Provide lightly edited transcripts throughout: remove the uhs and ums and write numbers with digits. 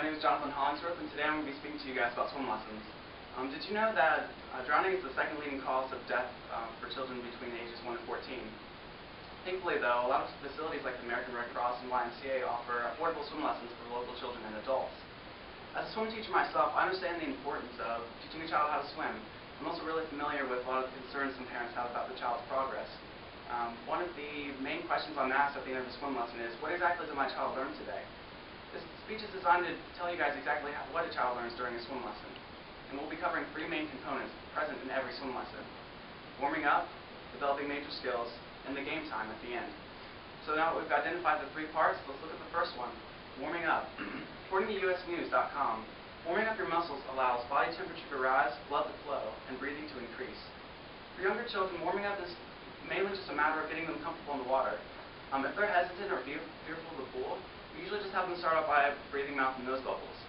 name is Jonathan Hollingsworth, and today I'm going to be speaking to you guys about swim lessons. Did you know that drowning is the second leading cause of death for children between ages 1 and 14? Thankfully, though, a lot of facilities like the American Red Cross and YMCA offer affordable swim lessons for local children and adults. As a swim teacher myself, I understand the importance of teaching a child how to swim. I'm also really familiar with a lot of the concerns some parents have about their child's progress. One of the main questions I'm asked at the end of the swim lesson is, what exactly did my child learn today? This speech is designed to tell you guys exactly what a child learns during a swim lesson. And we'll be covering three main components present in every swim lesson: warming up, developing major skills, and the game time at the end. So now that we've identified the three parts, let's look at the first one, warming up. According to usnews.com, warming up your muscles allows body temperature to rise, blood to flow, and breathing to increase. For younger children, warming up is mainly just a matter of getting them comfortable in the water. If they're hesitant or fearful of the pool, we usually just have them start off by breathing mouth and nose bubbles.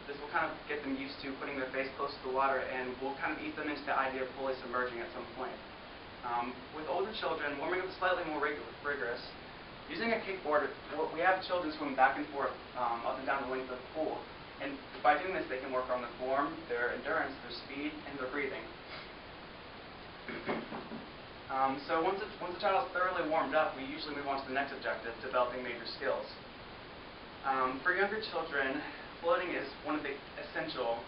This will kind of get them used to putting their face close to the water, and will kind of ease them into the idea of fully submerging at some point. With older children, warming up is slightly more rigorous. Using a kickboard, we have children swim back and forth up and down the length of the pool. And by doing this, they can work on their form, their endurance, their speed, and their breathing. So once a child is thoroughly warmed up, we usually move on to the next objective, developing major skills. For younger children, floating is one of the essential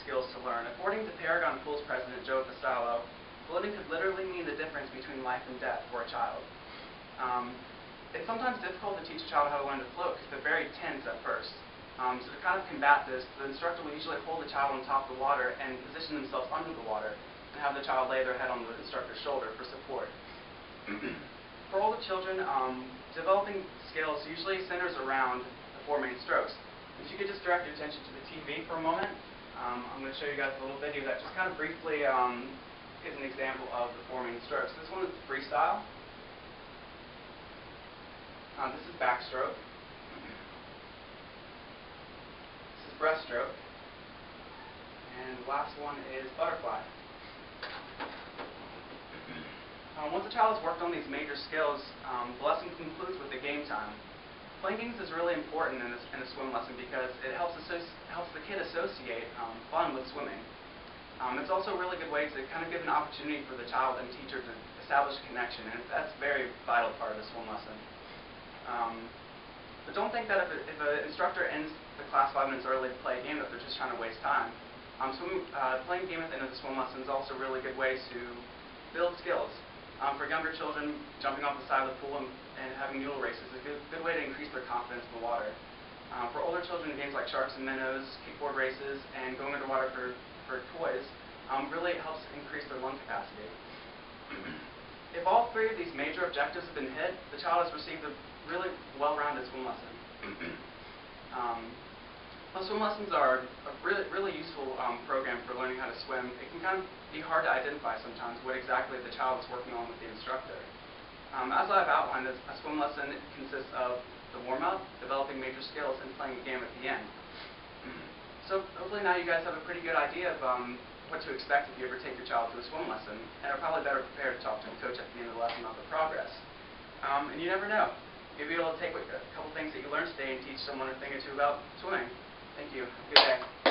skills to learn. According to Paragon Pools president Joe Fasalo, floating could literally mean the difference between life and death for a child. It's sometimes difficult to teach a child how to learn to float because they're very tense at first. So to kind of combat this, the instructor will usually hold the child on top of the water and position themselves under the water, and have the child lay their head on the instructor's shoulder for support. For older children, developing skills usually centers around the four main strokes. If you could just direct your attention to the TV for a moment, I'm going to show you guys a little video that just kind of briefly is an example of the four main strokes. This one is freestyle. This is backstroke. This is breaststroke. And the last one is butterfly. Once a child has worked on these major skills, the lesson concludes with the game time. Playing games is really important in a swim lesson because it helps the kid associate fun with swimming. It's also a really good way to kind of give an opportunity for the child and teacher to establish a connection, and that's a very vital part of the swim lesson. But don't think that if an instructor ends the class 5 minutes early to play a game that they're just trying to waste time. Playing a game at the end of the swim lesson is also a really good way to build skills. For younger children, jumping off the side of the pool and having mule races is a good way to increase their confidence in the water. For older children, games like sharks and minnows, kickboard races, and going underwater for toys really helps increase their lung capacity. If all three of these major objectives have been hit, the child has received a really well-rounded swim lesson. Swim lessons are a really useful program for learning how to swim. It can kind of be hard to identify sometimes what exactly the child is working on with the instructor. As I've outlined, a swim lesson consists of the warm-up, developing major skills, and playing a game at the end. So hopefully now you guys have a pretty good idea of what to expect if you ever take your child to a swim lesson, and are probably better prepared to talk to the coach at the end of the lesson about the progress. And you never know. Maybe you'll be able to take a couple things that you learned today and teach someone a thing or two about swimming. Thank you. Have a good day.